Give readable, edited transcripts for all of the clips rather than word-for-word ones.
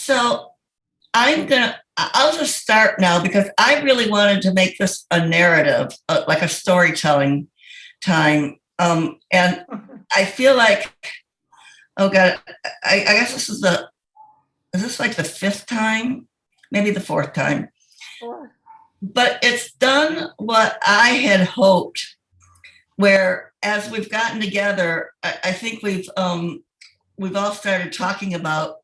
So I'll just start now because I really wanted to make this a narrative, like a storytelling time. And I feel like, oh God, I guess is this like the fifth time? Maybe the fourth time. Sure. But it's done what I had hoped, where as we've gotten together, I think we've all started talking about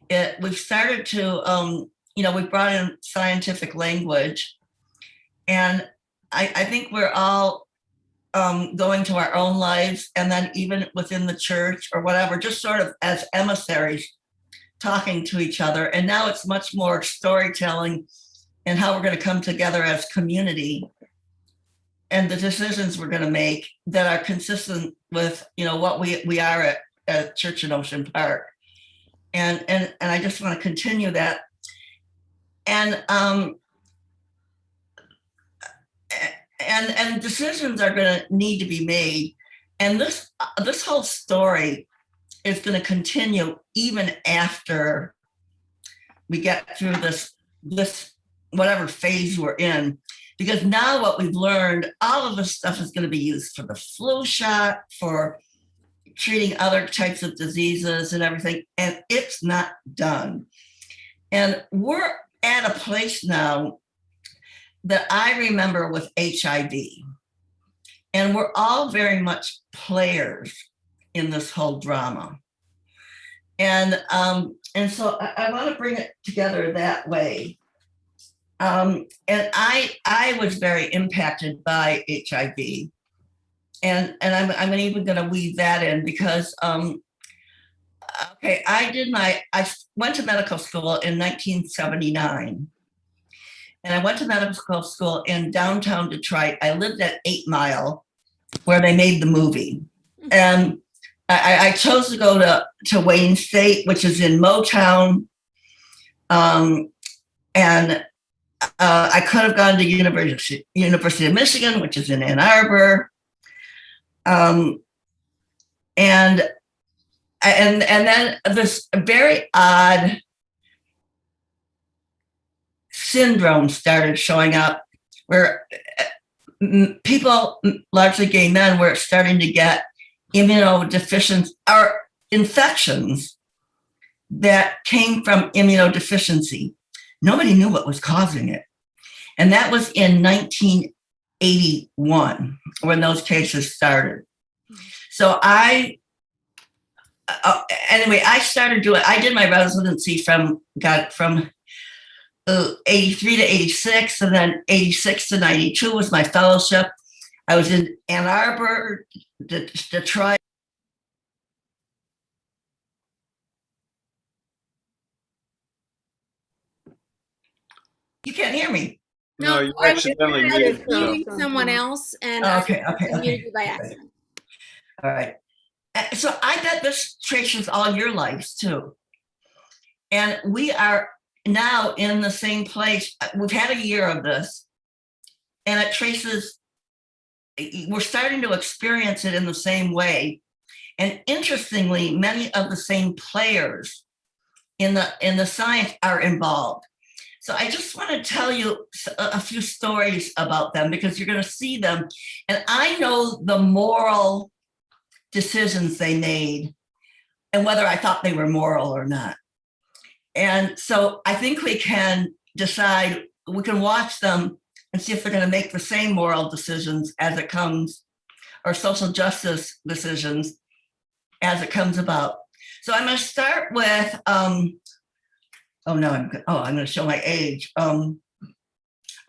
it. We've started to, we brought in scientific language, and I think we're all going to our own lives, and then even within the church or whatever, just sort of as emissaries talking to each other. And now it's much more storytelling and how we're going to come together as community and the decisions we're going to make that are consistent with, what we are at Church in Ocean Park. And I just want to continue that. And decisions are going to need to be made. And this whole story is going to continue even after we get through this whatever phase we're in, because now what we've learned, all of this stuff is going to be used for the flu shot, for treating other types of diseases and everything, and it's not done. And we're at a place now that I remember with HIV, and we're all very much players in this whole drama. And so I want to bring it together that way. And I was very impacted by HIV, and I'm even going to weave that in because I went to medical school in 1979, and I went to medical school in downtown Detroit. I lived at 8 Mile, where they made the movie, and I chose to go to Wayne State, which is in Motown, and I could have gone to University of Michigan, which is in Ann Arbor, and then this very odd syndrome started showing up, where people, largely gay men, were starting to get immunodeficiency or infections that came from immunodeficiency. Nobody knew what was causing it. And that was in 1981 when those cases started. So I did my residency from 83 to 86, and then 86 to 92 was my fellowship. I was in Ann Arbor, Detroit. You can't hear me. No, you accidentally muted someone else, and okay. muted you by accident. All right. So I bet this traces all your lives too. And we are now in the same place. We've had a year of this, and it traces, we're starting to experience it in the same way. And interestingly, many of the same players in the science are involved. So I just want to tell you a few stories about them, because you're going to see them. And I know the moral decisions they made and whether I thought they were moral or not. And so I think we can decide, we can watch them and see if they're going to make the same moral decisions as it comes, or social justice decisions as it comes about. So I'm going to start with, I'm going to show my age. Oh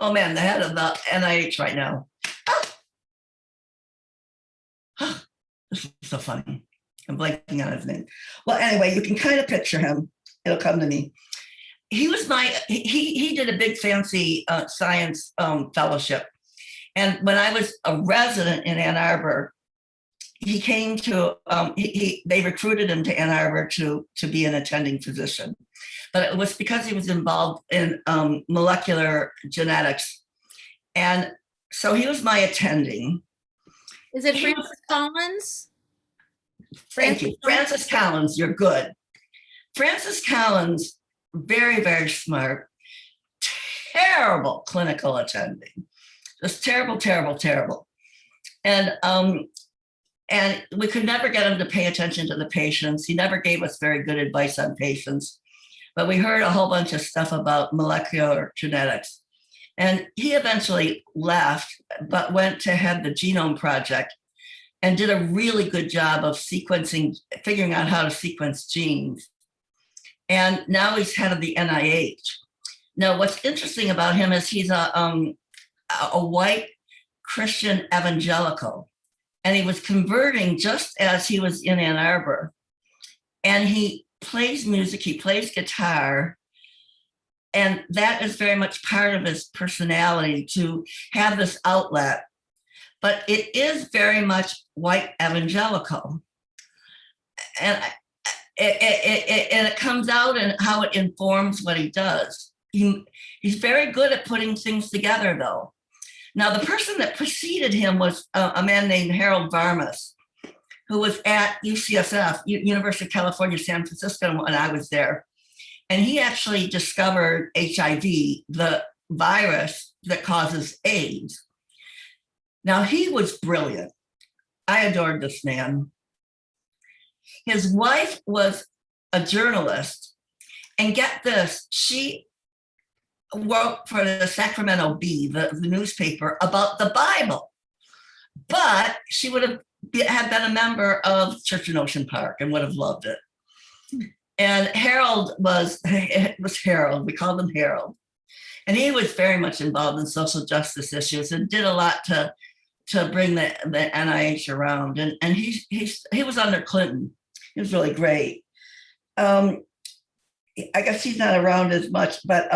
man, the head of the NIH right now. This is so funny. I'm blanking on his name. Well, anyway, you can kind of picture him. It'll come to me. He was he did a big fancy science fellowship. And when I was a resident in Ann Arbor, he came to, they recruited him to Ann Arbor to be an attending physician. But it was because he was involved in molecular genetics. And so he was my attending. Is it Francis Collins? Thank you. Francis Collins, you're good. Francis Collins very, very smart, terrible clinical attending, just terrible, terrible, terrible. And we could never get him to pay attention to the patients. He never gave us very good advice on patients, but we heard a whole bunch of stuff about molecular genetics. And he eventually left, but went to head the Genome Project and did a really good job of figuring out how to sequence genes. And now he's head of the NIH. Now, what's interesting about him is he's a white Christian evangelical, and he was converting just as he was in Ann Arbor. And he plays music, he plays guitar, and that is very much part of his personality to have this outlet. But it is very much white evangelical. And it comes out in how it informs what he does. He's very good at putting things together, though. Now, the person that preceded him was a man named Harold Varmus, who was at UCSF, University of California, San Francisco, when I was there. And he actually discovered HIV, the virus that causes AIDS. Now, he was brilliant. I adored this man. His wife was a journalist, and get this, she wrote for the Sacramento Bee, the newspaper, about the Bible. But she would have been a member of Church in Ocean Park and would have loved it. And Harold it was Harold, we called him Harold. And he was very much involved in social justice issues and did a lot to bring the NIH around. And he was under Clinton. He was really great. I guess he's not around as much, but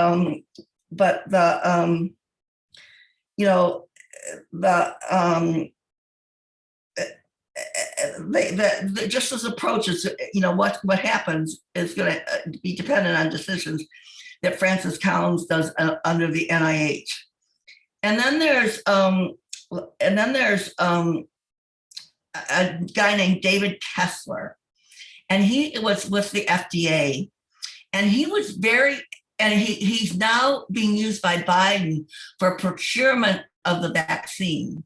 just his approach is, what happens is going to be dependent on decisions that Francis Collins does under the NIH. And then there's a guy named David Kessler, and he was with the FDA, and he was he's now being used by Biden for procurement of the vaccine.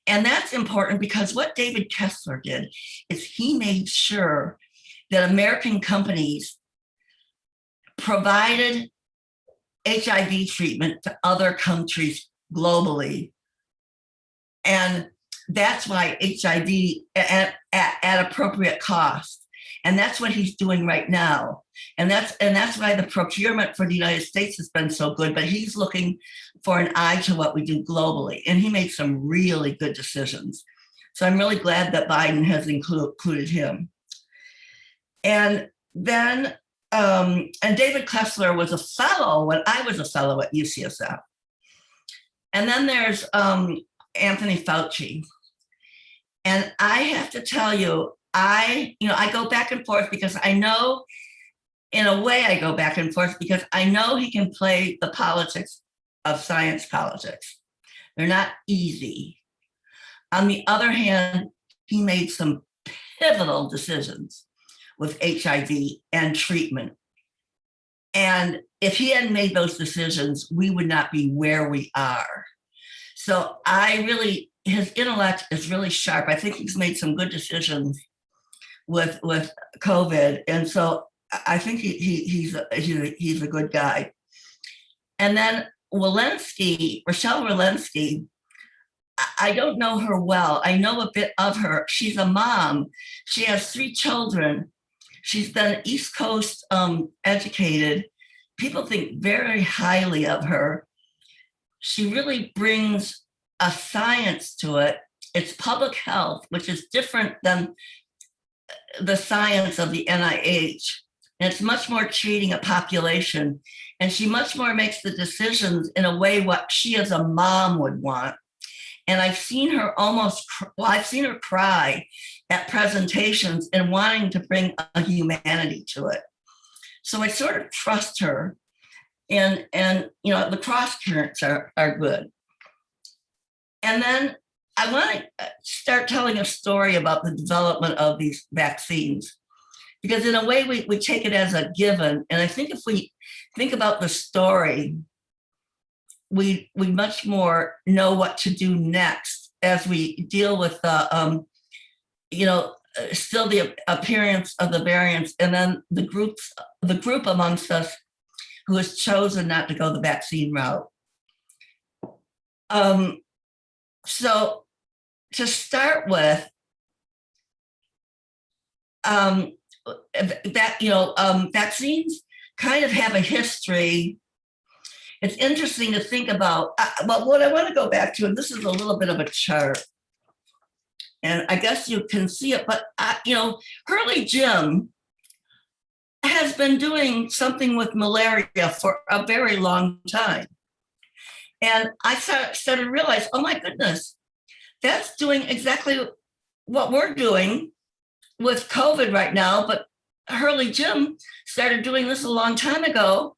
And that's important because what David Kessler did is he made sure that American companies provided HIV treatment to other countries globally. And that's why HIV at appropriate cost. And that's what he's doing right now. And that's why the procurement for the United States has been so good, but he's looking for an eye to what we do globally. And he made some really good decisions. So I'm really glad that Biden has included him. And then, and David Kessler was a fellow when I was a fellow at UCSF. And then there's Anthony Fauci. And I have to tell you, I go back and forth because I know, in a way I go back and forth because I know he can play the politics of science politics. They're not easy. On the other hand, he made some pivotal decisions with HIV and treatment. And if he hadn't made those decisions, we would not be where we are. So his intellect is really sharp. I think he's made some good decisions with COVID. And so I think he's a good guy. And then Rochelle Walensky, I don't know her well. I know a bit of her. She's a mom. She has 3 children. She's been East Coast educated. People think very highly of her. She really brings a science to it. It's public health, which is different than the science of the NIH. And it's much more treating a population. And she much more makes the decisions in a way what she as a mom would want. And I've seen her I've seen her cry at presentations and wanting to bring a humanity to it. So I sort of trust her. And the cross currents are good. And then I want to start telling a story about the development of these vaccines. because in a way we take it as a given. And I think if we think about the story, we much more know what to do next as we deal with the, still the appearance of the variants, and then the group amongst us who has chosen not to go the vaccine route. So to start with, vaccines kind of have a history. It's interesting to think about. But what I want to go back to, and this is a little bit of a chart, and I guess you can see it, but Hurley Jim has been doing something with malaria for a very long time. And I started to realize, oh my goodness, that's doing exactly what we're doing with COVID right now. But Hurley Jim started doing this a long time ago.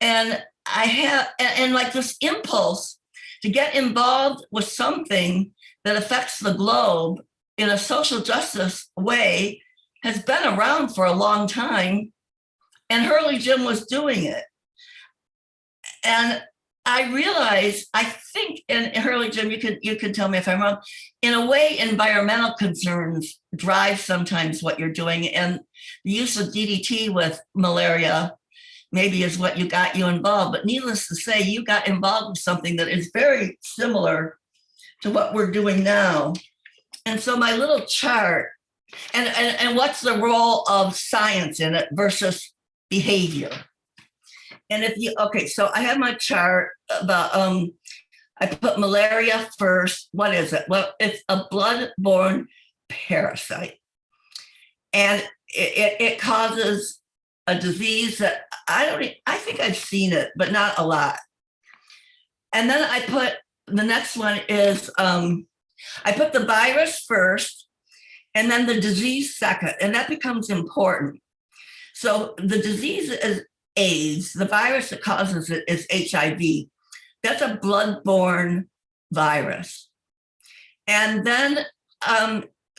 And I have, and like this impulse to get involved with something that affects the globe in a social justice way has been around for a long time. And Hurley Jim was doing it. And I realized, I think, and Hurley Jim, you can tell me if I'm wrong, in a way, environmental concerns drive sometimes what you're doing. And the use of DDT with malaria maybe is what got you involved. But needless to say, you got involved with something that is very similar to what we're doing now. And so my little chart, and what's the role of science in it versus behavior? And so I have my chart about, I put malaria first. What is it? Well, it's a blood-borne parasite. And it causes a disease that I think I've seen it, but not a lot. And then I put, the next one is, I put the virus first and then the disease second, and that becomes important. So the disease is AIDS. The virus that causes it is HIV. That's a blood-borne virus. And then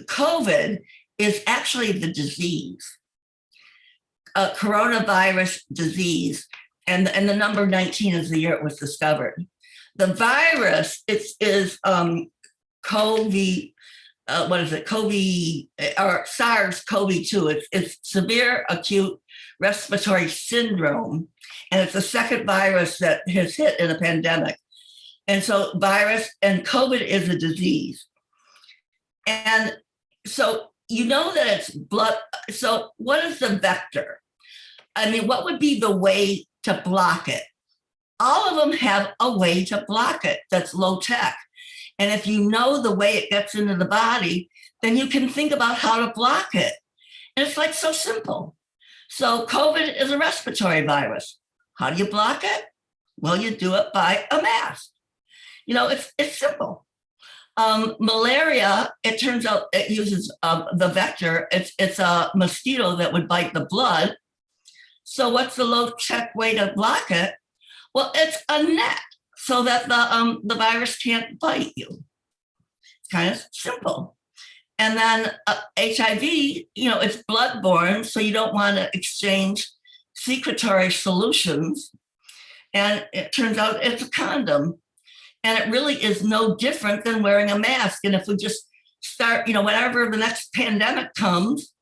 COVID is actually the disease, a coronavirus disease. And the number 19 is the year it was discovered. The virus is COVID, or SARS-CoV-2. It's severe acute respiratory syndrome, and it's the second virus that has hit in a pandemic. And so virus and COVID is a disease. And so that it's blood. So what is the vector? I mean, what would be the way to block it? All of them have a way to block it that's low tech. And if you know the way it gets into the body, then you can think about how to block it. And it's like so simple. So COVID is a respiratory virus. How do you block it? Well, you do it by a mask. It's simple. Malaria, it turns out it uses the vector. It's a mosquito that would bite the blood. So what's the low tech way to block it? Well, it's a net so that the virus can't bite you. It's kind of simple. And then HIV, it's bloodborne, so you don't want to exchange secretory solutions. And it turns out it's a condom. And it really is no different than wearing a mask. And if we just start, whenever the next pandemic comes,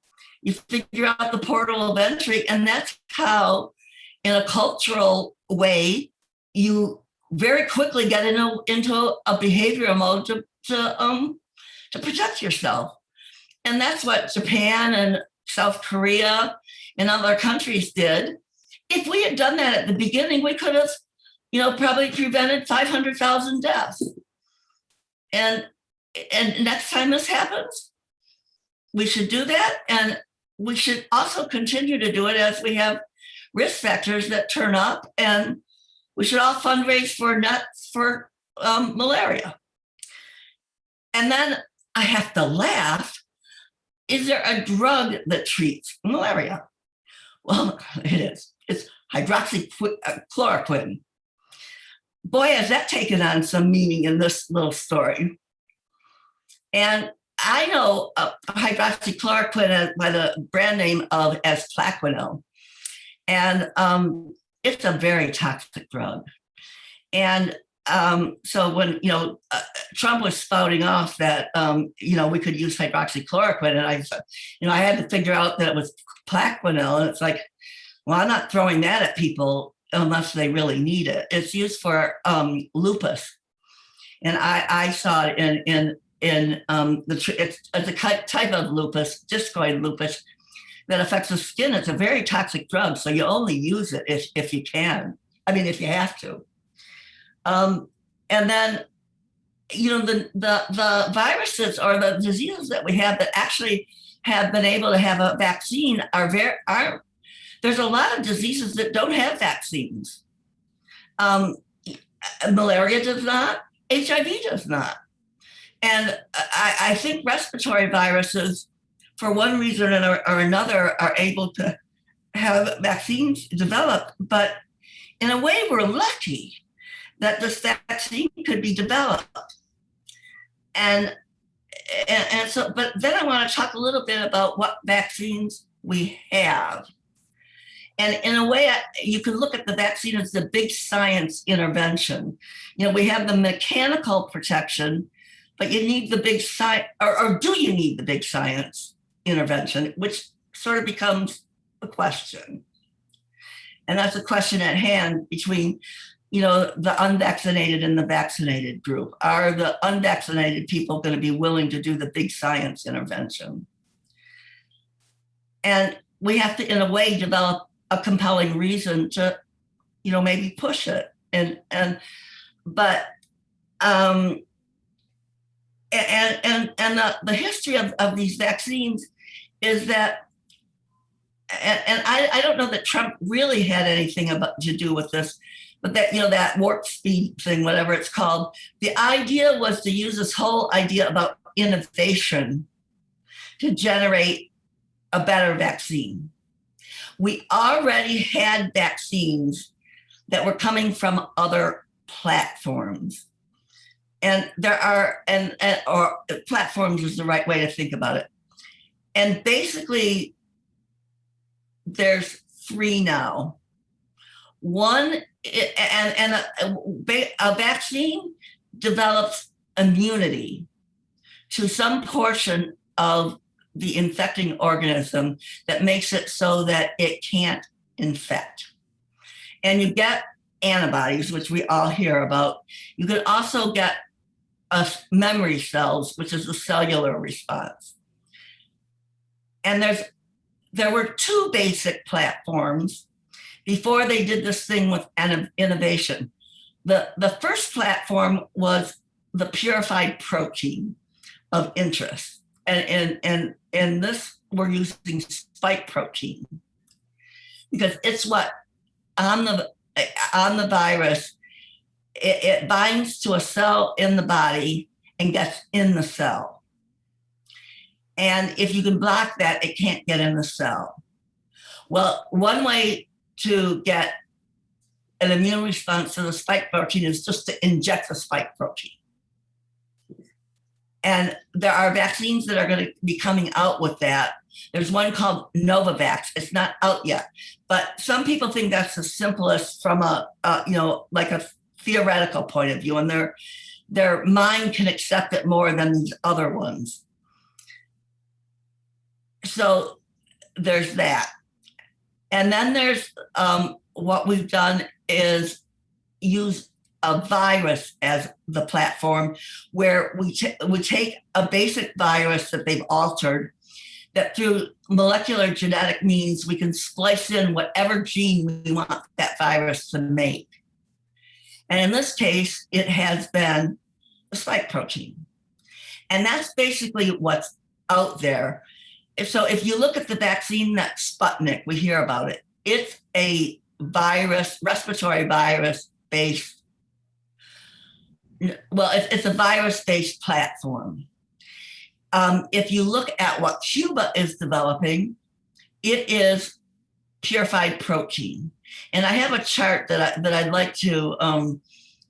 you figure out the portal of entry. And that's how, in a cultural way, you very quickly get into a behavioral mode to protect yourself. And that's what Japan and South Korea and other countries did. If we had done that at the beginning, we could have, probably prevented 500,000 deaths. And next time this happens, we should do that. And we should also continue to do it as we have risk factors that turn up, and we should all fundraise for malaria. And then I have to laugh. Is there a drug that treats malaria? Well, it is. It's hydroxychloroquine. Boy, has that taken on some meaning in this little story. And I know hydroxychloroquine by the brand name of as Plaquenil, and it's a very toxic drug. And so when Trump was spouting off that we could use hydroxychloroquine, and I said, I had to figure out that it was Plaquenil, and it's like, well, I'm not throwing that at people unless they really need it. It's used for lupus, and I saw it in it's a type of lupus, discoid lupus, that affects the skin. It's a very toxic drug, so you only use it if you can. I mean, if you have to. And then, the viruses or the diseases that we have that actually have been able to have a vaccine are there's a lot of diseases that don't have vaccines. Malaria does not, HIV does not. And I think respiratory viruses, for one reason or another, are able to have vaccines developed. But in a way, we're lucky that this vaccine could be developed. And so, but then I want to talk a little bit about what vaccines we have. And in a way, you can look at the vaccine as the big science intervention. We have the mechanical protection, but you need the big science, or do you need the big science intervention, which sort of becomes a question. And that's a question at hand between, the unvaccinated and the vaccinated group. Are the unvaccinated people going to be willing to do the big science intervention? And we have to, in a way, develop a compelling reason to, maybe push it. The history of these vaccines is that, and I don't know that Trump really had anything to do with this, but that, that warp speed thing, whatever it's called, the idea was to use this whole idea about innovation to generate a better vaccine. We already had vaccines that were coming from other platforms. And there are, or platforms is the right way to think about it. And basically, there's 3 now. One, a vaccine develops immunity to some portion of the infecting organism that makes it so that it can't infect. And you get antibodies, which we all hear about. You can also get memory cells, which is a cellular response. And there were 2 basic platforms before they did this thing with innovation. The first platform was the purified protein of interest. And this, we're using spike protein because it's what on the virus, it binds to a cell in the body and gets in the cell. And if you can block that, it can't get in the cell. Well, one way to get an immune response to the spike protein is just to inject the spike protein. And there are vaccines that are going to be coming out with that. There's one called Novavax. It's not out yet, but some people think that's the simplest from a like a theoretical point of view, and their mind can accept it more than these other ones. So there's that. And then there's what we've done is use a virus as the platform, where we take a basic virus that they've altered, that through molecular genetic means we can splice in whatever gene we want that virus to make. And in this case, it has been a spike protein. And that's basically what's out there. So if you look at the vaccine, that Sputnik, we hear about it. It's a virus, respiratory virus-based, it's a virus-based platform. If you look at what Cuba is developing, it is purified protein. And I have a chart that I'd like to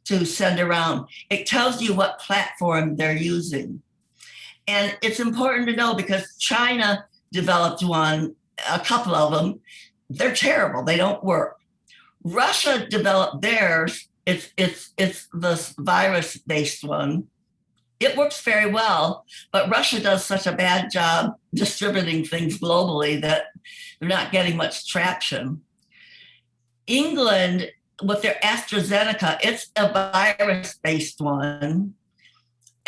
send around. It tells you what platform they're using. And it's important to know because China developed one, a couple of them. They're terrible. They don't work. Russia developed theirs. It's the virus-based one. It works very well, but Russia does such a bad job distributing things globally that they're not getting much traction. England, with their AstraZeneca, it's a virus-based one,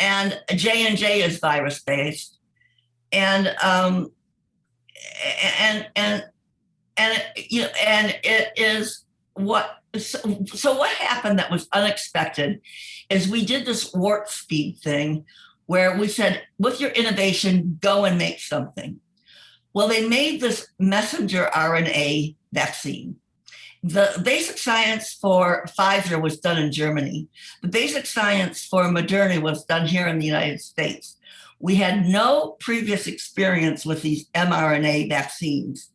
and J&J is virus-based, and it is what. So what happened that was unexpected is we did this warp speed thing where we said, with your innovation, go and make something. Well, they made this messenger RNA vaccine. The basic science for Pfizer was done in Germany. The basic science for Moderna was done here in the United States. We had no previous experience with these mRNA vaccines.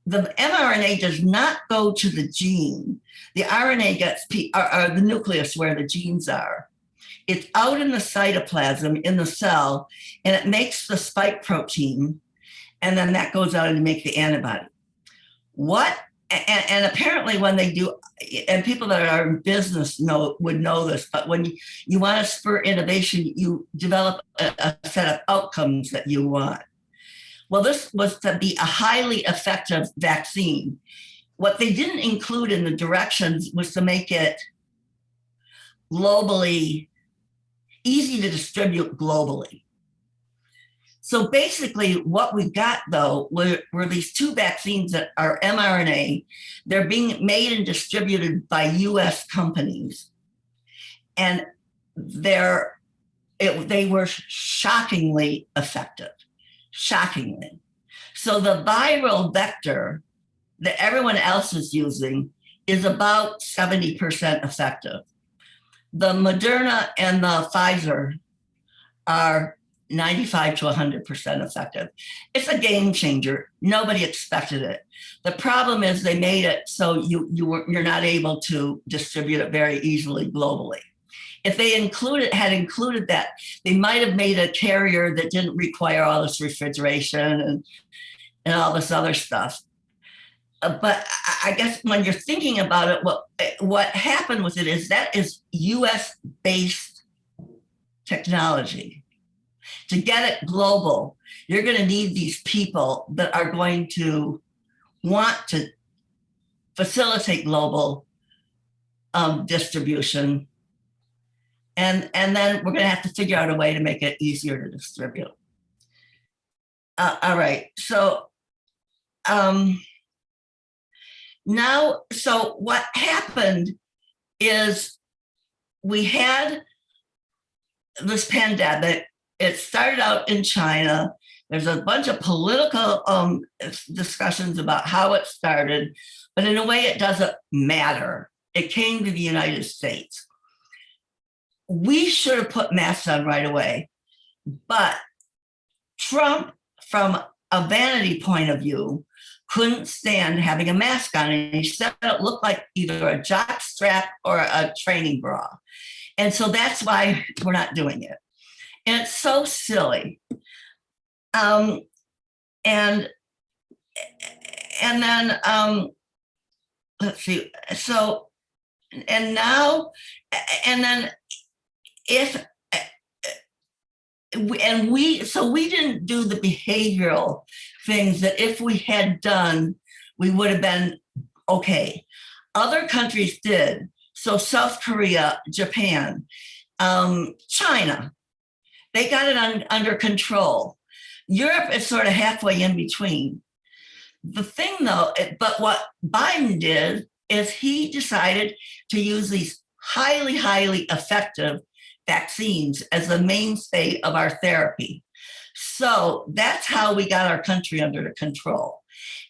The mRNA does not go to the gene. The RNA gets the nucleus where the genes are. It's out in the cytoplasm in the cell, and it makes the spike protein, and then that goes out and make the antibody. And apparently when they do, and people that are in business would know this, but when you want to spur innovation, you develop a set of outcomes that you want. Well, this was to be a highly effective vaccine. What they didn't include in the directions was to make it globally easy to distribute globally. So basically what we got though were these two vaccines that are mRNA. They're being made and distributed by US companies. And they were shockingly effective. Shockingly. So the viral vector that everyone else is using is about 70% effective. The Moderna and the Pfizer are 95 to 100% effective. It's a game changer. Nobody expected it. The problem is they made it so you're not able to distribute it very easily globally. If they had included that, they might have made a carrier that didn't require all this refrigeration and all this other stuff. But I guess when you're thinking about it, what happened with it is that is US-based technology. To get it global, you're going to need these people that are going to want to facilitate global distribution. And then we're going to have to figure out a way to make it easier to distribute. All right. So now, so what happened is we had this pandemic. It started out in China. There's a bunch of political discussions about how it started, but in a way it doesn't matter. It came to the United States. We should have put masks on right away, but Trump, from a vanity point of view, couldn't stand having a mask on, and he said it looked like either a jock strap or a training bra. And so that's why we're not doing it. And it's so silly. And then let's see. So, and now, and then we didn't do the behavioral things that if we had done, we would have been okay. Other countries did. So South Korea, Japan, China, they got it under control. Europe is sort of halfway in between. The thing though, but what Biden did is he decided to use these highly, highly effective vaccines as the mainstay of our therapy. So that's how we got our country under control.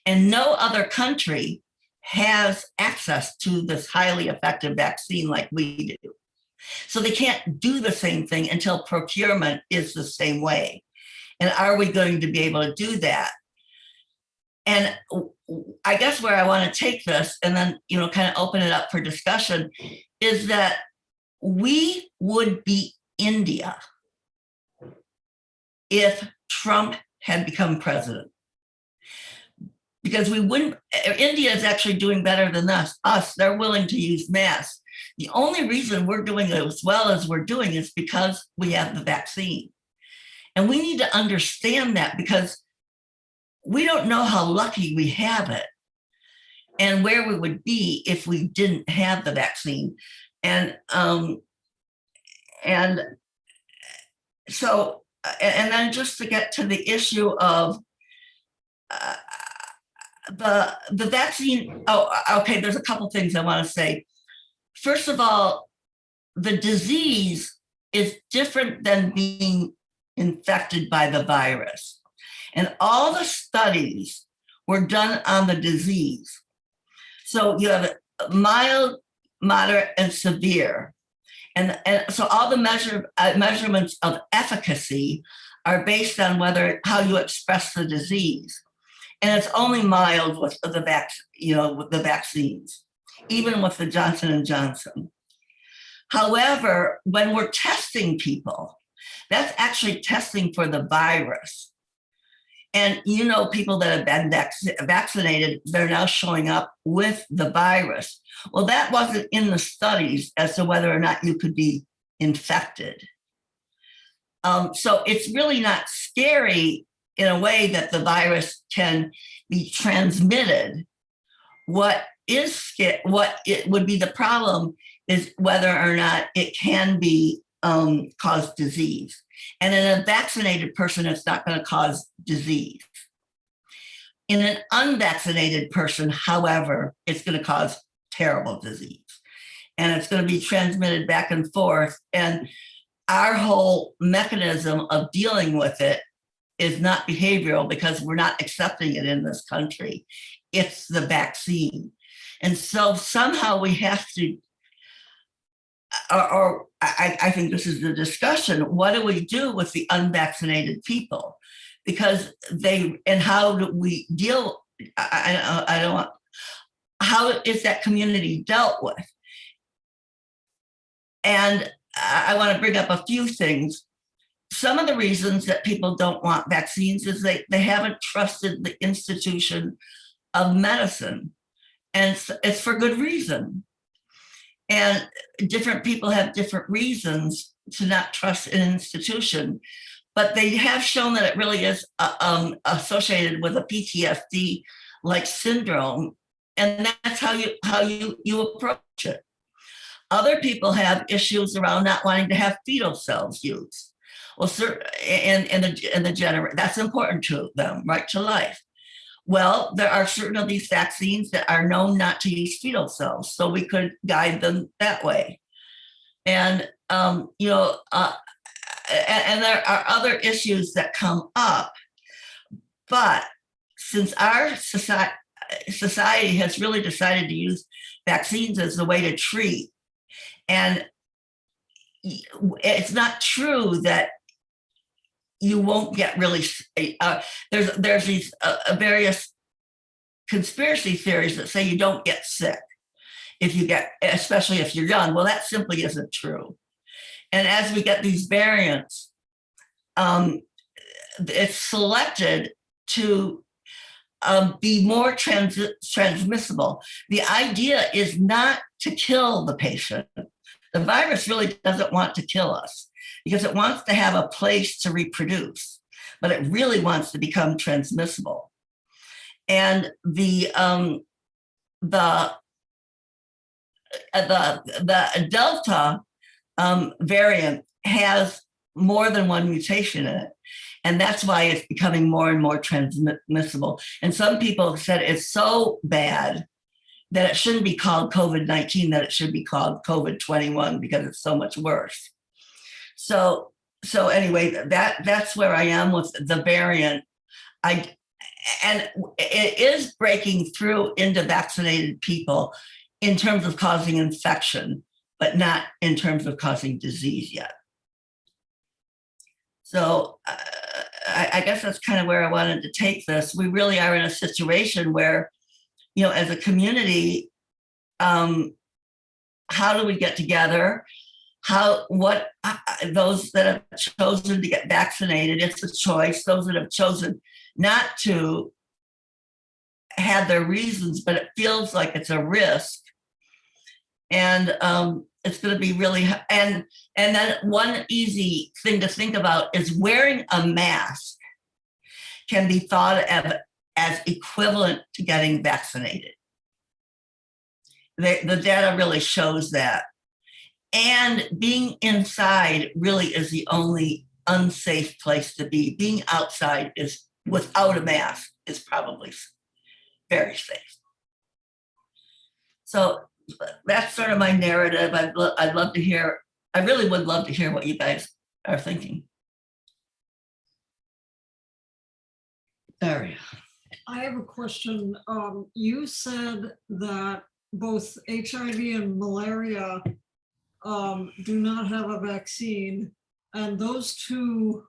And no other country has access to this highly effective vaccine like we do. So they can't do the same thing until procurement is the same way. And are we going to be able to do that? And I guess where I want to take this and then, kind of open it up for discussion is that we would be India if Trump had become president. Because we wouldn't, India is actually doing better than us. They're willing to use masks. The only reason we're doing it as well as we're doing is because we have the vaccine. And we need to understand that, because we don't know how lucky we have it and where we would be if we didn't have the vaccine. And so, and then just to get to the issue of the vaccine. Oh, okay. There's a couple things I want to say. First of all, the disease is different than being infected by the virus. And all the studies were done on the disease. So you have mild, moderate, and severe. And so all the measurements of efficacy are based on how you express the disease. And it's only mild with with the vaccines, even with the Johnson & Johnson. However, when we're testing people, that's actually testing for the virus. And people that have been vaccinated, they're now showing up with the virus. Well, that wasn't in the studies as to whether or not you could be infected. So it's really not scary in a way that the virus can be transmitted. What it would be the problem is whether or not it can be cause disease. And in a vaccinated person, it's not going to cause disease. In an unvaccinated person, however, it's going to cause terrible disease. And it's going to be transmitted back and forth. And our whole mechanism of dealing with it is not behavioral, because we're not accepting it in this country. It's the vaccine. And so somehow we have to, I think this is the discussion, what do we do with the unvaccinated people? Because how do we deal, how is that community dealt with? And I want to bring up a few things. Some of the reasons that people don't want vaccines is they haven't trusted the institution of medicine. And it's for good reason. And different people have different reasons to not trust an institution. But they have shown that it really is associated with a PTSD-like syndrome. And that's how you approach it. Other people have issues around not wanting to have fetal cells used. Well, that's important to them, right to life. Well, there are certain of these vaccines that are known not to use fetal cells, so we could guide them that way. And and there are other issues that come up, but since our society has really decided to use vaccines as the way to treat, and it's not true that you won't get really, there's these various conspiracy theories that say you don't get sick if you get, especially if you're young. Well, that simply isn't true. And as we get these variants, it's selected to be more transmissible. The idea is not to kill the patient. The virus really doesn't want to kill us, because it wants to have a place to reproduce, but it really wants to become transmissible. And the Delta variant has more than one mutation in it. And that's why it's becoming more and more transmissible. And some people have said it's so bad that it shouldn't be called COVID-19, that it should be called COVID-21, because it's so much worse. So anyway, that's where I am with the variant. And it is breaking through into vaccinated people in terms of causing infection, but not in terms of causing disease yet. So I guess that's kind of where I wanted to take this. We really are in a situation where, as a community, how do we get together? what those that have chosen to get vaccinated, it's a choice. Those that have chosen not to had their reasons, but it feels like it's a risk. And it's going to be really, and then one easy thing to think about is wearing a mask can be thought of as equivalent to getting vaccinated. The data really shows that. And being inside really is the only unsafe place to be. Being outside is without a mask is probably very safe. So that's sort of my narrative. I'd love to hear, I really would love to hear what you guys are thinking. Daria. I have a question. You said that both HIV and malaria do not have a vaccine, and those two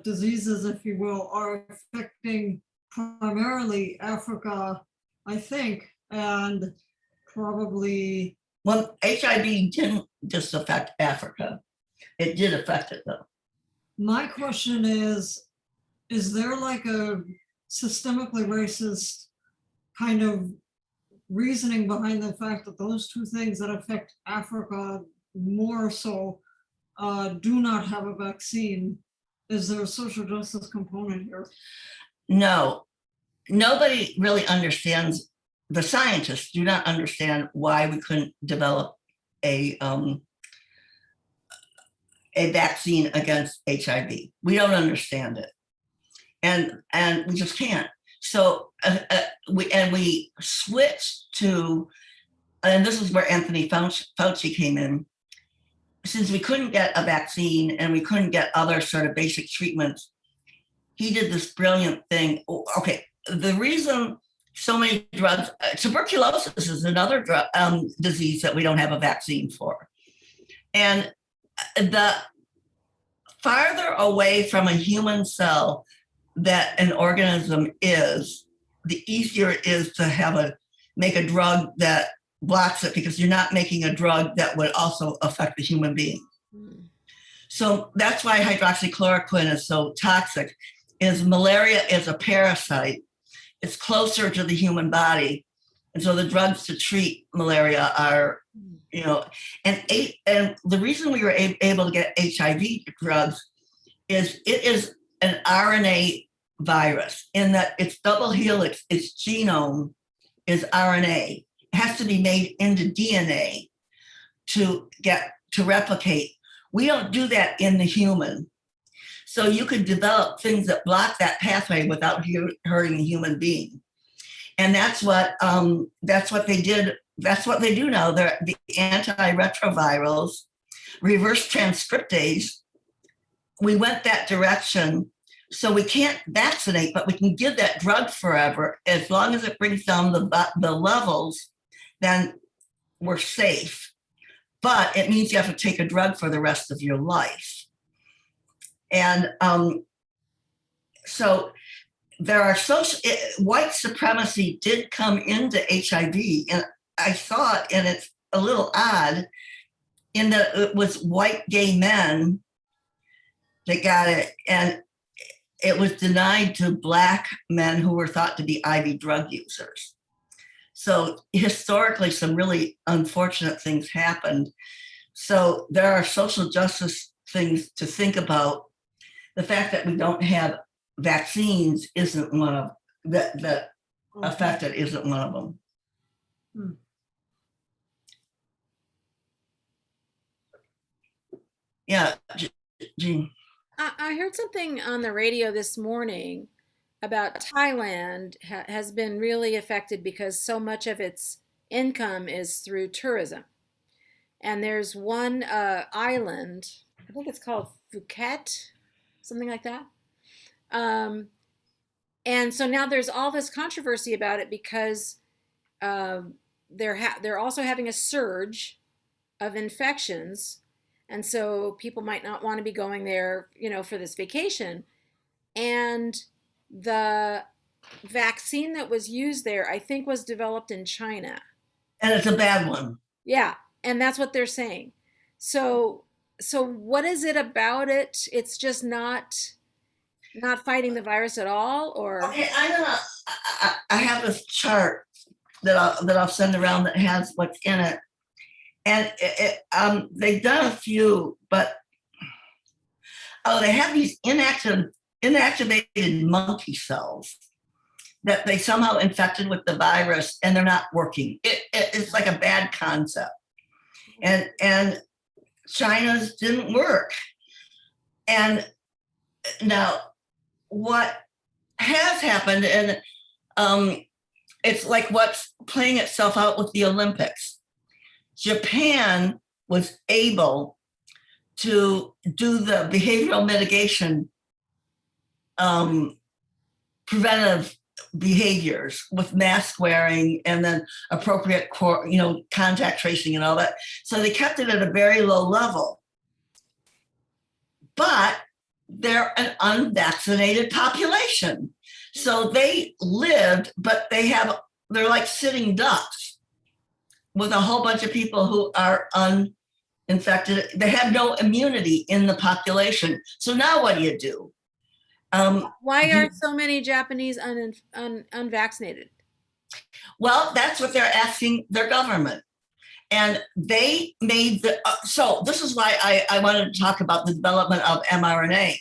diseases, if you will, are affecting primarily Africa, I think, and probably. Well, HIV didn't just affect Africa. It did affect it though. My question is there like a systemically racist kind of reasoning behind the fact that those two things that affect Africa more so do not have a vaccine? Is there a social justice component here? No, nobody really understands. The scientists do not understand why we couldn't develop a vaccine against HIV. We don't understand it, and we just can't. So we switched to, and this is where Anthony Fauci came in. Since we couldn't get a vaccine and we couldn't get other sort of basic treatments, he did this brilliant thing. Okay, the reason so many drugs, tuberculosis is another disease that we don't have a vaccine for. And the farther away from a human cell that an organism is, the easier it is to make a drug that blocks it, because you're not making a drug that would also affect the human being. So that's why hydroxychloroquine is so toxic. Is malaria is a parasite. It's closer to the human body. And so the drugs to treat malaria are, and the reason we were able to get HIV drugs is it is an RNA virus in that its double helix, its genome is RNA. It has to be made into DNA to replicate. We don't do that in the human. So you could develop things that block that pathway without hurting a human being. And that's what they did. That's what they do now. They're the antiretrovirals, reverse transcriptase. We went that direction. So we can't vaccinate, but we can give that drug forever. As long as it brings down the levels, then we're safe. But it means you have to take a drug for the rest of your life. And so there are white supremacy did come into HIV, and I saw it, and it's a little odd in that it was white gay men that got it, and it was denied to Black men who were thought to be IV drug users. So historically, some really unfortunate things happened. So there are social justice things to think about. The fact that we don't have vaccines isn't one of that affected isn't one of them. Yeah, Jean. I heard something on the radio this morning about Thailand has been really affected because so much of its income is through tourism. And there's one island, I think it's called Phuket, something like that. And so now there's all this controversy about it because they're also having a surge of infections. And so people might not want to be going there, for this vacation. And the vaccine that was used there, I think, was developed in China. And it's a bad one. Yeah. And that's what they're saying. So what is it about it? It's just not fighting the virus at all, or Okay, I have this chart that I'll send around that has what's in it. And they've done a few, but they have these inactivated monkey cells that they somehow infected with the virus, and they're not working. It's like a bad concept, and China's didn't work. And now what has happened, and it's like what's playing itself out with the Olympics. Japan was able to do the behavioral mitigation preventive behaviors with mask wearing and then appropriate contact tracing and all that. So they kept it at a very low level. But they're an unvaccinated population. So they lived, but they're like sitting ducks with a whole bunch of people who are uninfected. They have no immunity in the population. So now what do? why are so many Japanese unvaccinated? Well, that's what they're asking their government. And they made so this is why I wanted to talk about the development of mRNA.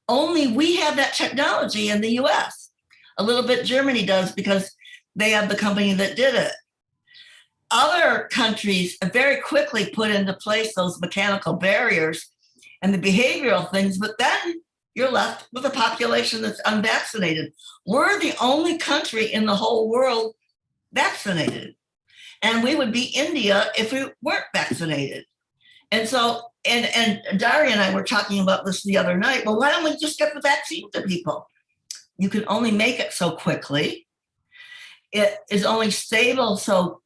Only we have that technology in the US. A little bit Germany does because they have the company that did it. Other countries very quickly put into place those mechanical barriers and the behavioral things, but then you're left with a population that's unvaccinated. We're the only country in the whole world vaccinated. And we would be India if we weren't vaccinated. And so, and Daria and I were talking about this the other night. Well, why don't we just get the vaccine to people? You can only make it so quickly. It is only stable. So,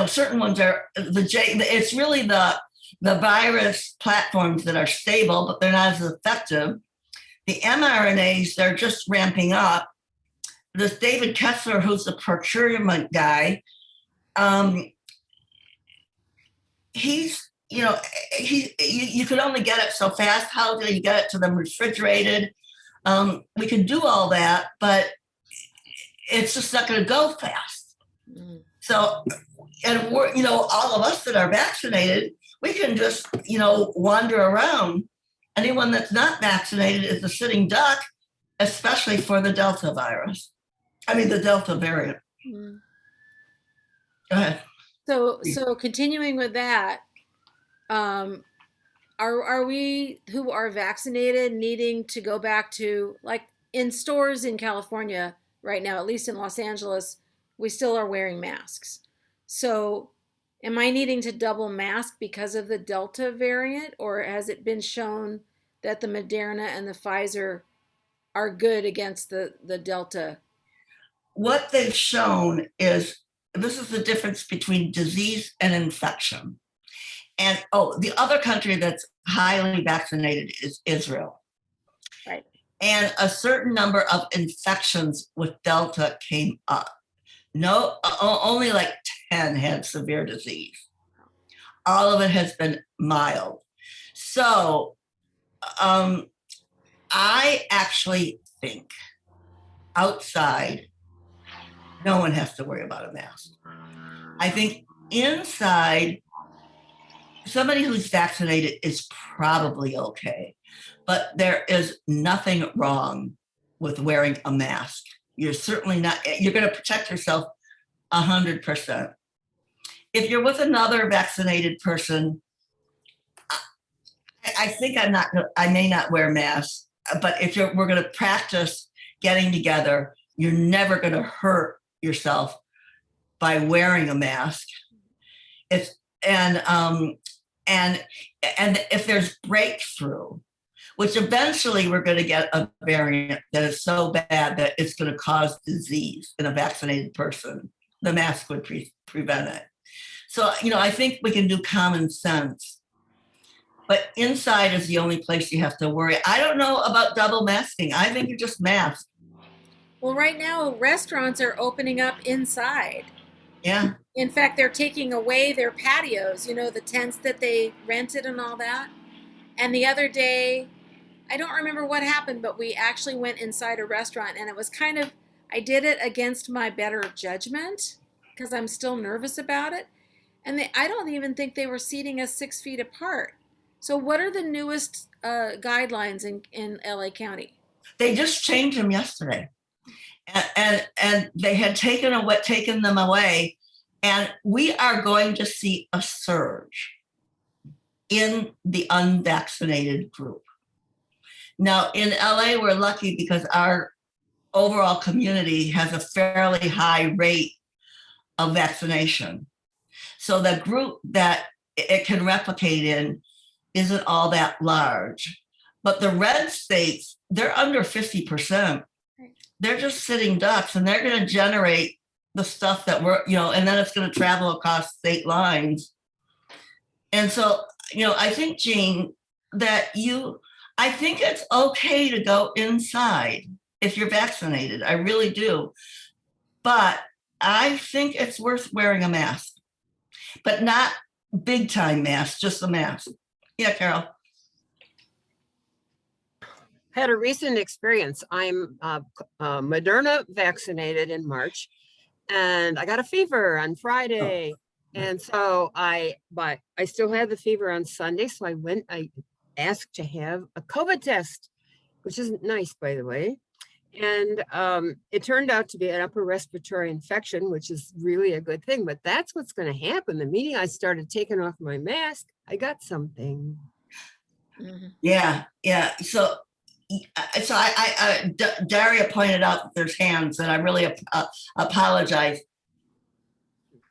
certain ones are it's really the virus platforms that are stable, but they're not as effective. The mRNAs, they're just ramping up. This David Kessler, who's the procurement guy, you could only get it so fast. How do you get it to them refrigerated? We can do all that, but it's just not going to go fast. Mm. So, and we're, all of us that are vaccinated, we can just, wander around. Anyone that's not vaccinated is a sitting duck, especially for the Delta virus. The Delta variant. Mm. Go ahead. So continuing with that, are we who are vaccinated needing to go back to, like, in stores in California right now, at least in Los Angeles, we still are wearing masks. So am I needing to double mask because of the Delta variant, or has it been shown that the Moderna and the Pfizer are good against the Delta? What they've shown is this is the difference between disease and infection. And the other country that's highly vaccinated is Israel. Right. And a certain number of infections with Delta came up. No, only like 10 had severe disease. All of it has been mild. So I actually think outside, no one has to worry about a mask. I think inside, somebody who's vaccinated is probably okay, but there is nothing wrong with wearing a mask. You're certainly not, you're going to protect yourself 100%. If you're with another vaccinated person, I think I may not wear masks, but we're going to practice getting together. You're never going to hurt yourself by wearing a mask. And if there's breakthrough, which eventually we're going to get a variant that is so bad that it's going to cause disease in a vaccinated person, the mask would prevent it. So, I think we can do common sense. But inside is the only place you have to worry. I don't know about double masking. I think you just mask. Well, right now, restaurants are opening up inside. Yeah. In fact, they're taking away their patios, the tents that they rented and all that. And the other day, I don't remember what happened, but we actually went inside a restaurant and it was I did it against my better judgment because I'm still nervous about it. And I don't even think they were seating us 6 feet apart. So, what are the newest guidelines in LA County? They just changed them yesterday. And they had taken them away. And we are going to see a surge in the unvaccinated group. Now, in LA, we're lucky because our overall community has a fairly high rate of vaccination. So the group that it can replicate in isn't all that large. But the red states, they're under 50%. They're just sitting ducks, and they're going to generate the stuff that and then it's going to travel across state lines. And so, I think, Jean, I think it's okay to go inside if you're vaccinated. I really do. But I think it's worth wearing a mask, but not big time mask, just a mask. Yeah, Carol. Had a recent experience. I'm Moderna vaccinated in March, and I got a fever on Friday. And so I still had the fever on Sunday. So I asked to have a COVID test, which isn't nice, by the way. And it turned out to be an upper respiratory infection, which is really a good thing. But that's what's going to happen. The minute I started taking off my mask, I got something. Mm-hmm. Yeah. So Daria pointed out that there's hands, and I really apologize.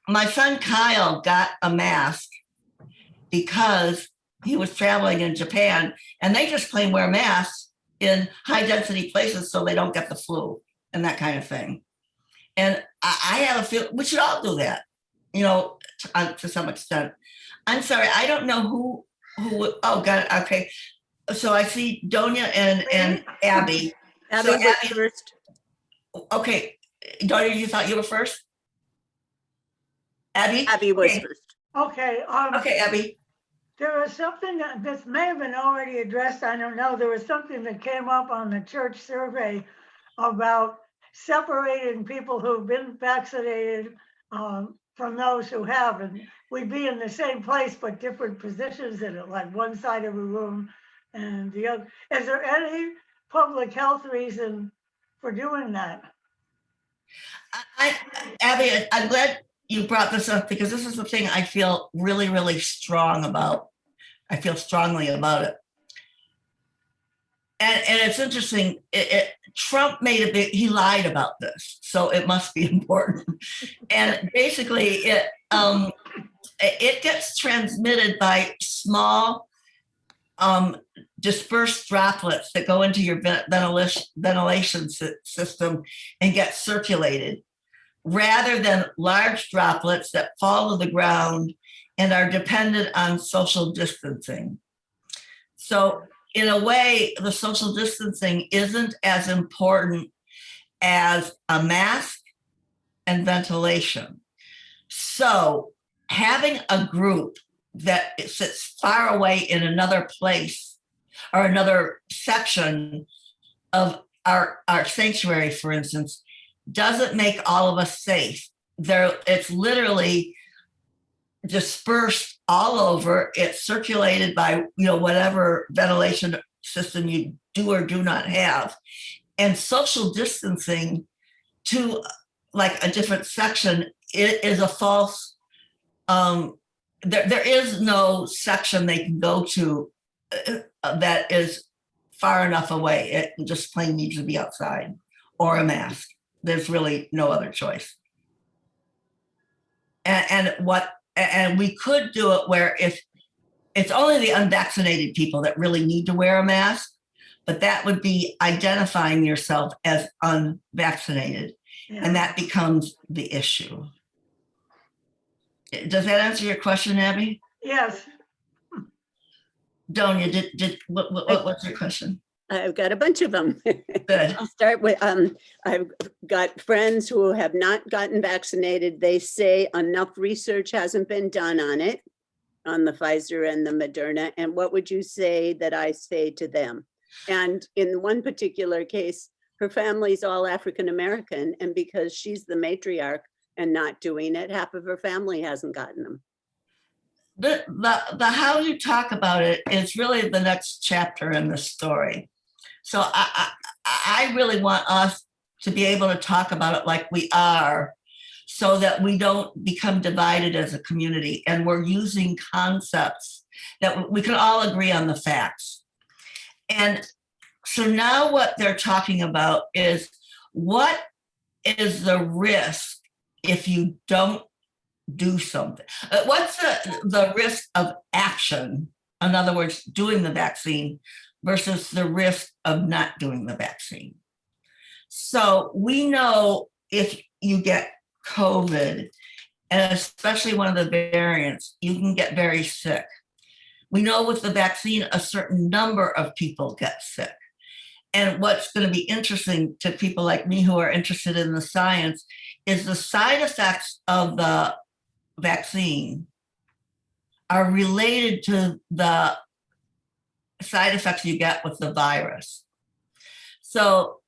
My son Kyle got a mask because he was traveling in Japan, and they just plain wear masks in high density places so they don't get the flu and that kind of thing. And I have a feel we should all do that, to some extent. I'm sorry, I don't know who. Oh, got it. Okay. So I see Donia and Abby. Abby So was first. Okay, Donia, you thought you were first? Abby? Abby was Okay. first. Okay. Okay, Abby. There was something that this may have been already addressed. I don't know. There was something that came up on the church survey about separating people who've been vaccinated from those who haven't. We'd be in the same place, but different positions in it, like one side of a room and the other. Is there any public health reason for doing that? Abby, I'm glad you brought this up because this is the thing I feel really, really strong about. I feel strongly about it. And it's interesting. Trump he lied about this, so it must be important. And basically, it gets transmitted by small dispersed droplets that go into your ventilation system and get circulated, rather than large droplets that fall to the ground and are dependent on social distancing. So in a way, the social distancing isn't as important as a mask and ventilation. So having a group that sits far away in another place or another section of our sanctuary, for instance, doesn't make all of us safe. It's literally dispersed all over. It's circulated by whatever ventilation system you do or do not have. And social distancing to like a different section, it is a false there is no section they can go to that is far enough away. It just plain needs to be outside or a mask. There's really no other choice. And we could do it where if it's only the unvaccinated people that really need to wear a mask, but that would be identifying yourself as unvaccinated. Yeah. And that becomes the issue. Does that answer your question, Abby? Yes. Donia, what's your question? I've got a bunch of them. Good. I'll start with, I've got friends who have not gotten vaccinated. They say enough research hasn't been done on it, on the Pfizer and the Moderna. And what would you say that I say to them? And in one particular case, her family's all African-American, and because she's the matriarch and not doing it, half of her family hasn't gotten them. The how you talk about it is really the next chapter in the story. So I really want us to be able to talk about it like we are, so that we don't become divided as a community, and we're using concepts that we can all agree on the facts. And so now what they're talking about is, what is the risk if you don't do something? What's the risk of action? In other words, doing the vaccine versus the risk of not doing the vaccine. So we know if you get COVID, and especially one of the variants, you can get very sick. We know with the vaccine, a certain number of people get sick. And what's going to be interesting to people like me who are interested in the science is the side effects of the vaccine are related to the side effects you get with the virus. So,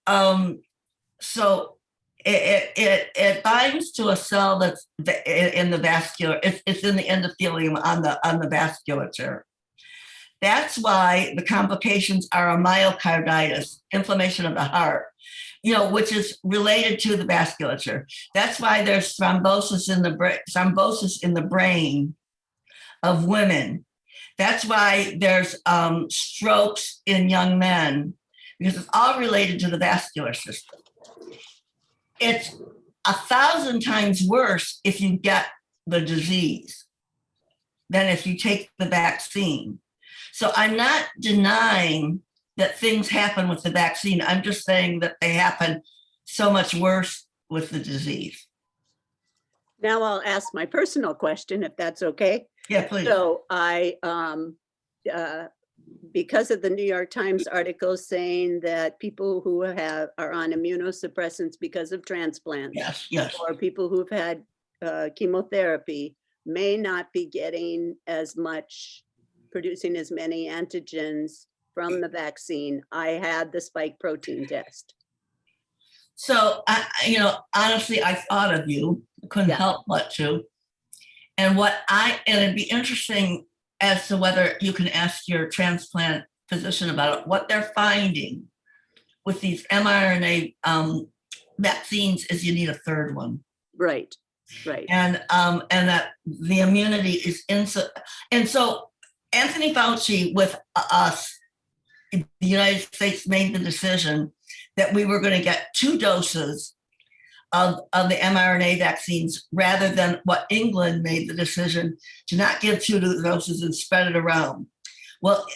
it binds to a cell that's in the vascular. It's in the endothelium on the vasculature. That's why the complications are a myocarditis, inflammation of the heart, which is related to the vasculature. That's why there's thrombosis in the brain of women. That's why there's strokes in young men, because it's all related to the vascular system. It's 1,000 times worse if you get the disease than if you take the vaccine. So I'm not denying that things happen with the vaccine. I'm just saying that they happen so much worse with the disease. Now I'll ask my personal question, if that's okay. Yeah, please. So I, because of the New York Times article saying that people who are on immunosuppressants because of transplants, yes, or people who've had chemotherapy may not be getting as much, producing as many antigens from the vaccine. I had the spike protein test. So, honestly, I thought of you, couldn't help but to. And it'd be interesting as to whether you can ask your transplant physician about it. What they're finding with these mRNA vaccines is you need a third one. Right. And that the immunity is and so Anthony Fauci with us, the United States, made the decision that we were going to get 2 doses of the mRNA vaccines, rather than what England made the decision to not give 2 doses and spread it around. Well,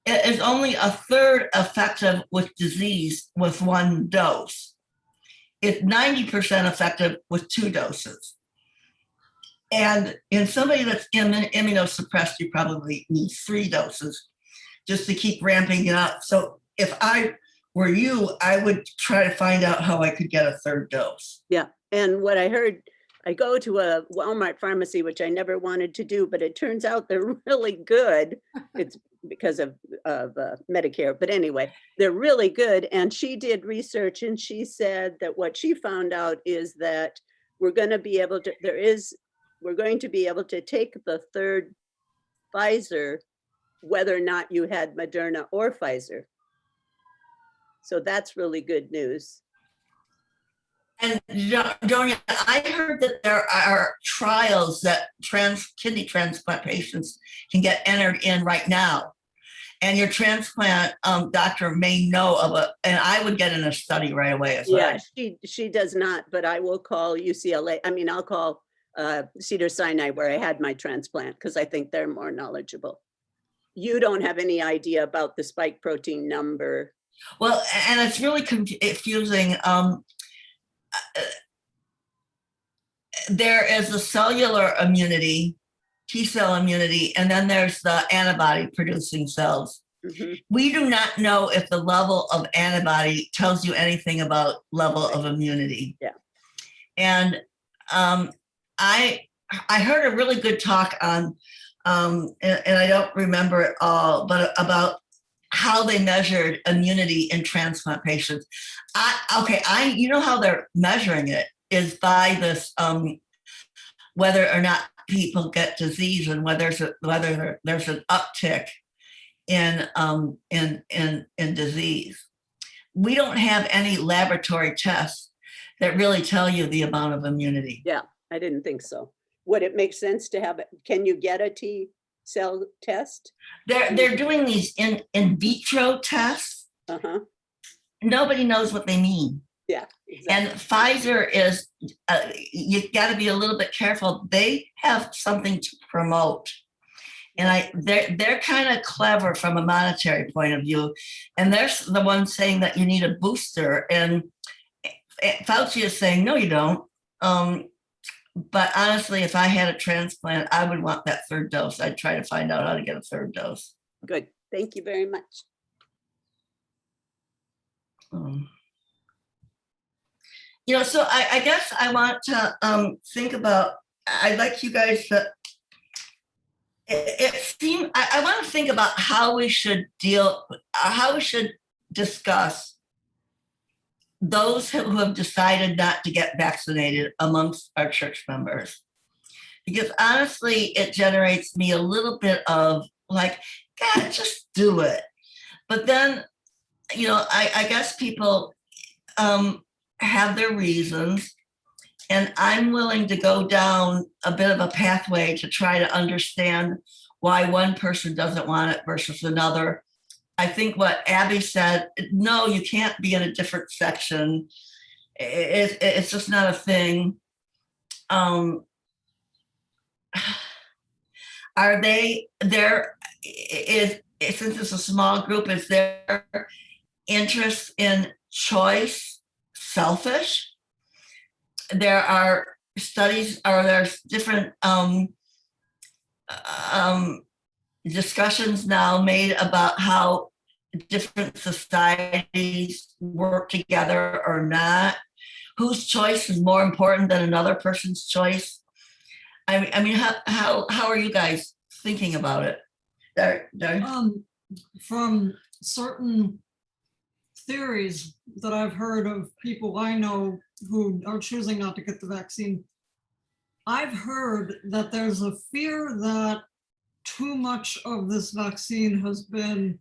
it is only a third effective with disease with 1 dose. It's 90% effective with 2 doses. And in somebody that's immunosuppressed, you probably need 3 doses just to keep ramping it up. So if I were you, I would try to find out how I could get a 3rd dose. Yeah. And what I heard, I go to a Walmart pharmacy, which I never wanted to do, but it turns out they're really good. It's because of Medicare. But anyway, they're really good. And she did research, and she said that what she found out is that we're going to be able to, we're going to be able to take the 3rd Pfizer, whether or not you had Moderna or Pfizer. So that's really good news. And Donia, I heard that there are trials that kidney transplant patients can get entered in right now. And your transplant doctor may know of and I would get in a study right away as well. Yeah, she does not, but I will call UCLA. I mean, I'll call Cedars-Sinai, where I had my transplant, because I think they're more knowledgeable. You don't have any idea about the spike protein number. Well, and it's really confusing. There is the cellular immunity, T-cell immunity, and then there's the antibody producing cells. Mhm. We do not know if the level of antibody tells you anything about level of immunity. Yeah. And I heard a really good talk on, and I don't remember it all, but about how they measured immunity in transplant patients. You know how they're measuring it is by this whether or not people get disease and whether there's an uptick in disease. We don't have any laboratory tests that really tell you the amount of immunity. Yeah, I didn't think so. Would it make sense to have it? Can you get a T cell test? They're doing these in vitro tests. Uh-huh. Nobody knows what they mean. Yeah, And exactly. Pfizer is, you got to be a little bit careful. They have something to promote. And they're kind of clever from a monetary point of view. And they're the ones saying that you need a booster. And Fauci is saying, no, you don't. But honestly, if I had a transplant, I would want that third dose. I'd try to find out how to get a third dose. Good. Thank you very much. So I guess I want to think about, I'd like you guys to, I want to think about how we should discuss those who have decided not to get vaccinated amongst our church members. Because honestly, it generates me a little bit of like, God, just do it. But then, I guess people have their reasons, and I'm willing to go down a bit of a pathway to try to understand why one person doesn't want it versus another. I think what Abby said, no, you can't be in a different section. It's just not a thing. Are they there? Since it's a small group, is their interest in choice selfish? There are studies, or there's different discussions now made about how different societies work together or not. Whose choice is more important than another person's choice? I mean, how are you guys thinking about it? From certain theories that I've heard of people I know who are choosing not to get the vaccine, I've heard that there's a fear that too much of this vaccine has been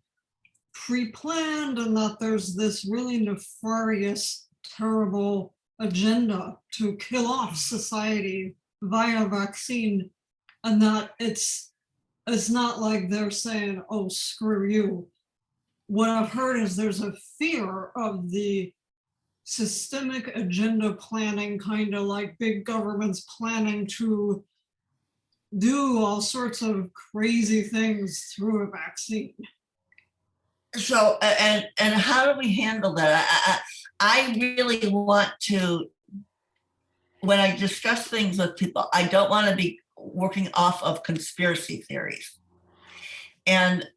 pre-planned and that there's this really nefarious, terrible agenda to kill off society via vaccine, and that it's not like they're saying, oh, screw you. What I've heard is there's a fear of the systemic agenda planning, kind of like big governments planning to do all sorts of crazy things through a vaccine. So, and how do we handle that? I really want to, when I discuss things with people, I don't want to be working off of conspiracy theories. And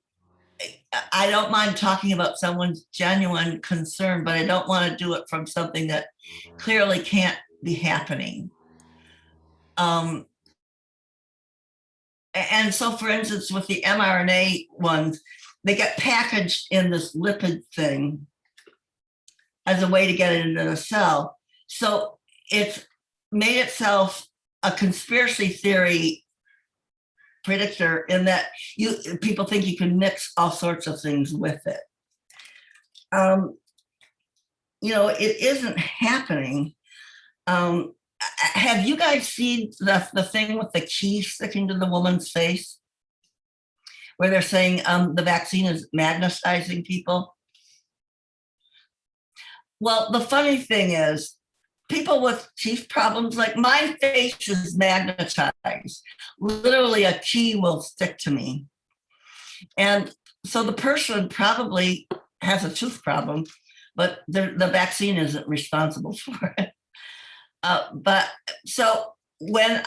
I don't mind talking about someone's genuine concern, but I don't want to do it from something that clearly can't be happening. And so, for instance, with the mRNA ones, they get packaged in this lipid thing as a way to get it into the cell. So it's made itself a conspiracy theory predictor in that people think you can mix all sorts of things with it. It isn't happening. Have you guys seen the thing with the key sticking to the woman's face, where they're saying the vaccine is magnetizing people? Well, the funny thing is, people with teeth problems, like my face is magnetized. Literally, a key will stick to me. And so the person probably has a tooth problem, but the vaccine isn't responsible for it. But so when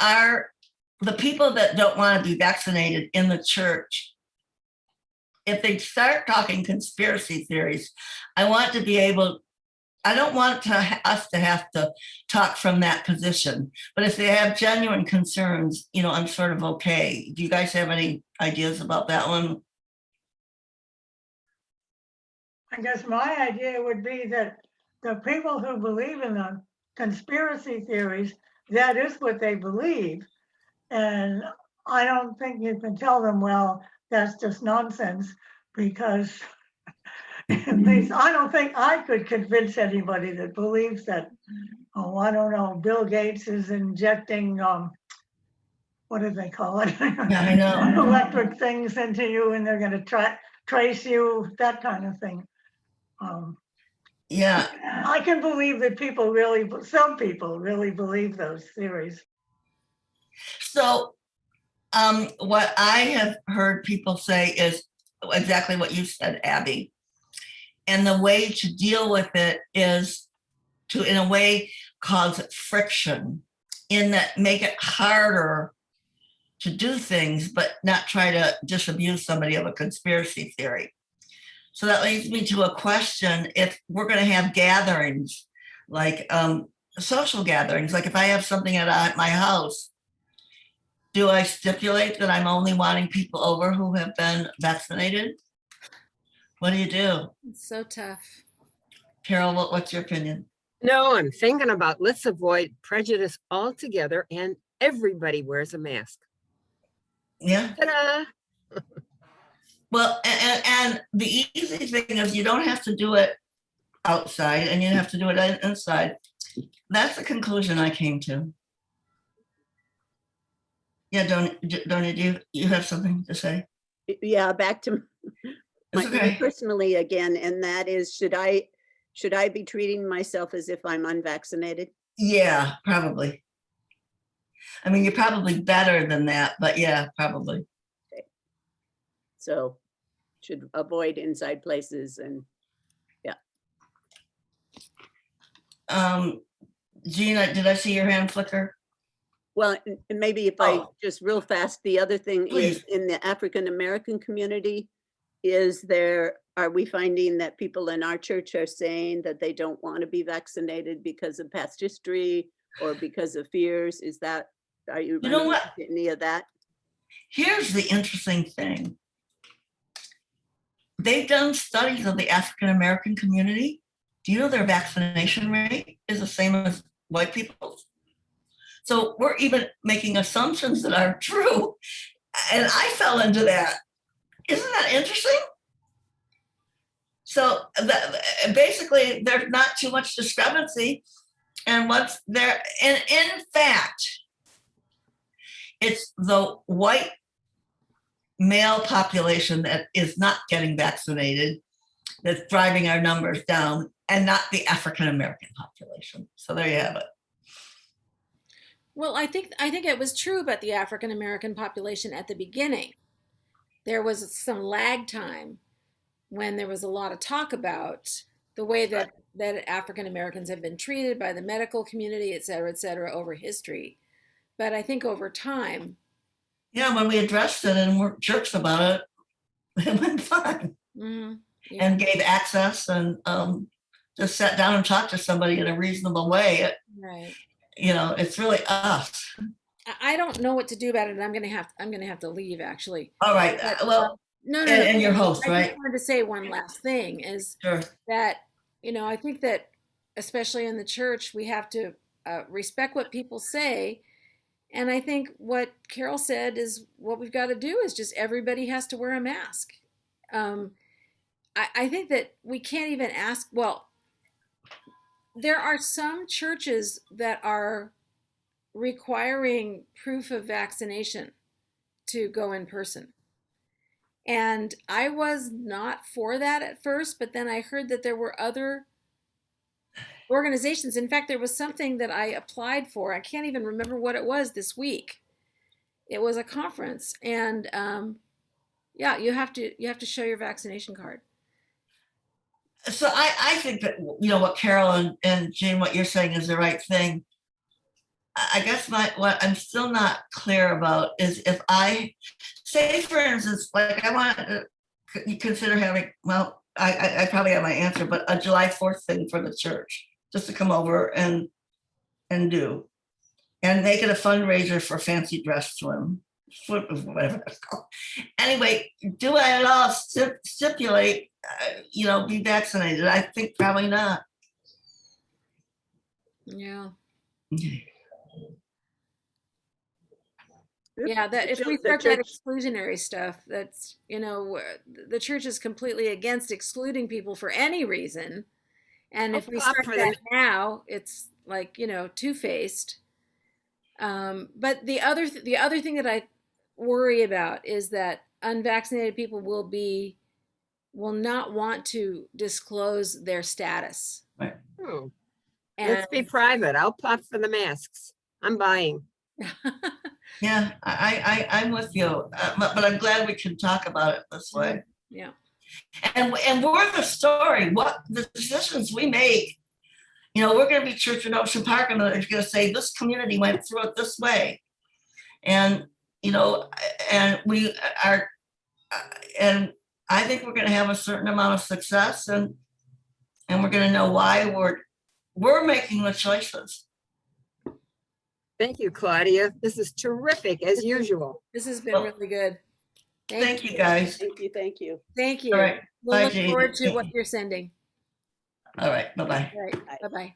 the people that don't want to be vaccinated in the church if they start talking conspiracy theories, I want to be able, I don't want us to have to talk from that position. But if they have genuine concerns, I'm sort of okay. Do you guys have any ideas about that one? I guess my idea would be that the people who believe in the conspiracy theories, that is what they believe. And I don't think you can tell them, well, that's just nonsense, because at least I don't think I could convince anybody that believes that, oh, I don't know, Bill Gates is injecting, what do they call it? Yeah, I know. Electric things into you and they're gonna trace you, that kind of thing. Yeah. I can believe that some people really believe those theories. So what I have heard people say is exactly what you said, Abby. And the way to deal with it is to, in a way, cause friction, in that make it harder to do things, but not try to disabuse somebody of a conspiracy theory. So that leads me to a question. If we're going to have gatherings, like social gatherings, like if I have something at my house, do I stipulate that I'm only wanting people over who have been vaccinated? What do you do? It's so tough. Carol, what's your opinion? No, I'm thinking about, let's avoid prejudice altogether and everybody wears a mask. Yeah. Ta-da! Well, and the easy thing is you don't have to do it outside and you have to do it inside. That's the conclusion I came to. Yeah, don't you have something to say? Yeah, back to It's okay. personally again, and that is, should I be treating myself as if I'm unvaccinated? Yeah, probably. I mean, you're probably better than that, but yeah, probably. Okay. So should avoid inside places and yeah. Gina, did I see your hand flicker? Well, and maybe if I Oh. just real fast, the other thing Please. is in the African American community, are we finding that people in our church are saying that they don't want to be vaccinated because of past history or because of fears? Are you You know running what? into any of that? Here's the interesting thing. They've done studies of the African American community. Do you know their vaccination rate is the same as white people's? So we're even making assumptions that are true. And I fell into that. Isn't that interesting? So basically, there's not too much discrepancy. And what's there, and in fact, it's the white male population that is not getting vaccinated that's driving our numbers down, and not the African American population. So there you have it. Well, I think it was true about the African American population at the beginning. There was some lag time when there was a lot of talk about the way that African Americans have been treated by the medical community, et cetera, over history. But I think over time. Yeah, when we addressed it and weren't jerks about it, it went fine. Yeah. And gave access and just sat down and talked to somebody in a reasonable way. Right. It's really us. I don't know what to do about it, and I'm gonna have to leave actually. All right. But, well, no. And your host, I right? just wanted to say one last thing is Sure. that I think that especially in the church we have to respect what people say, and I think what Carol said is what we've got to do is just everybody has to wear a mask. I think that we can't even ask. Well, there are some churches that are requiring proof of vaccination to go in person. And I was not for that at first, but then I heard that there were other organizations. In fact, there was something that I applied for. I can't even remember what it was this week. It was a conference, and yeah, you have to show your vaccination card. So I think that what Carol and Jane, what you're saying is the right thing. I guess what I'm still not clear about is if I say, for instance, like I want to you consider having, well, I probably have my answer, but a July 4th thing for the church, just to come over and do. And make it a fundraiser for fancy dress swim, whatever that's called. Anyway, do I at all stipulate, be vaccinated? I think probably not. Yeah. The- Yeah, that the if we the start that church- exclusionary stuff, that's, the church is completely against excluding people for any reason. And if we pop start for that the- now, it's like, two-faced. But the other thing that I worry about is that unvaccinated people will not want to disclose their status. Oh, And let's be private. I'll pop for the masks. I'm buying. Yeah, I'm with you, but I'm glad we can talk about it this way. yeah. And we're the story. What the decisions we make, we're going to be Church in Ocean Park, and they're going to say this community went through it this way, and and we are, and I think we're going to have a certain amount of success, and we're going to know why we're making the choices. Thank you, Claudia. This is terrific as usual. This has been really good. Thank you, guys. Thank you, thank you. Thank you. All right. We'll Bye, look Jean. forward to what you're sending. All right. Bye-bye. All right. Bye. Bye-bye.